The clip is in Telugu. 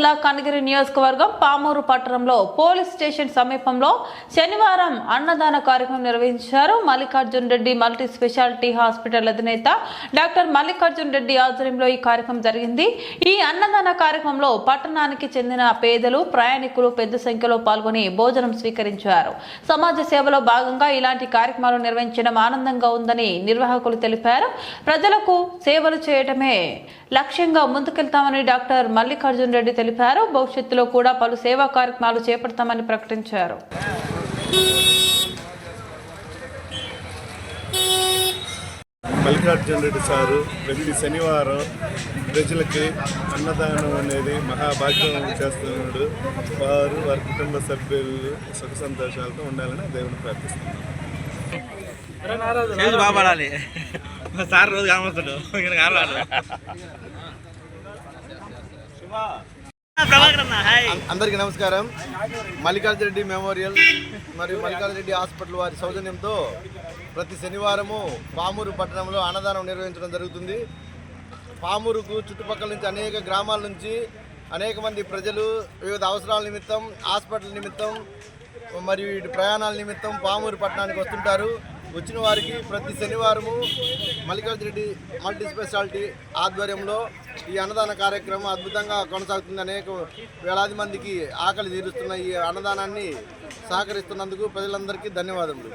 జిల్లా కనగిరి నియోజకవర్గం పామూరు పట్టణంలో పోలీస్ స్టేషన్ సమీపంలో శనివారం అన్నదాన కార్యక్రమం నిర్వహించారు. Mallikarjun Reddy multi speciality hospital అధినేత డాక్టర్ మల్లికార్జున్ రెడ్డి ఆధ్వర్యంలో ఈ కార్యక్రమం జరిగింది. ఈ అన్నదాన కార్యక్రమంలో పట్టణానికి చెందిన పేదలు, ప్రయాణికులు పెద్ద సంఖ్యలో పాల్గొని భోజనం స్వీకరించారు. సమాజ సేవలో భాగంగా ఇలాంటి కార్యక్రమాలు నిర్వహించడం ఆనందంగా ఉందని నిర్వాహకులు తెలిపారు. ప్రజలకు సేవలు చేయడమే లక్ష్యంగా ముందుకెళ్తామని డాక్టర్ మల్లికార్జున్ రెడ్డి తెలిపారు. భవిష్యత్తులో కూడా పలు సేవా కార్యక్రమాలు చేపడతామని ప్రకటించారు. మల్లికార్జున్ రెడ్డి సారు ప్రతి శనివారం ప్రజలకి అన్నదానం అనేది మహాభాగ్యం చేస్తున్నాడు. వారి కుటుంబ సభ్యులు సుఖ సంతోషాలతో ఉండాలని దేవుని ప్రార్థిస్తున్నాను. సార్ రోజు కానొస్తాడు. అందరికీ నమస్కారం. మల్లికార్జున రెడ్డి మెమోరియల్ మరియు మల్లికార్జున రెడ్డి హాస్పిటల్ వారి సౌజన్యంతో ప్రతి శనివారము పామూరు పట్టణంలో అన్నదానం నిర్వహించడం జరుగుతుంది. పామూరుకు చుట్టుపక్కల నుంచి అనేక గ్రామాల నుంచి అనేక మంది ప్రజలు వివిధ అవసరాల నిమిత్తం, హాస్పిటల్ నిమిత్తం మరియు ప్రయాణాల నిమిత్తం పామూరు పట్టణానికి వస్తుంటారు. వచ్చిన వారికి ప్రతి శనివారము మల్లికార్జున రెడ్డి మల్టీ స్పెషాలిటీ ఆధ్వర్యంలో ఈ అన్నదాన కార్యక్రమం అద్భుతంగా కొనసాగుతుంది. అనేక వేలాది మందికి ఆకలి తీరుస్తున్న ఈ అన్నదానాన్ని సహకరిస్తున్నందుకు ప్రజలందరికీ ధన్యవాదములు.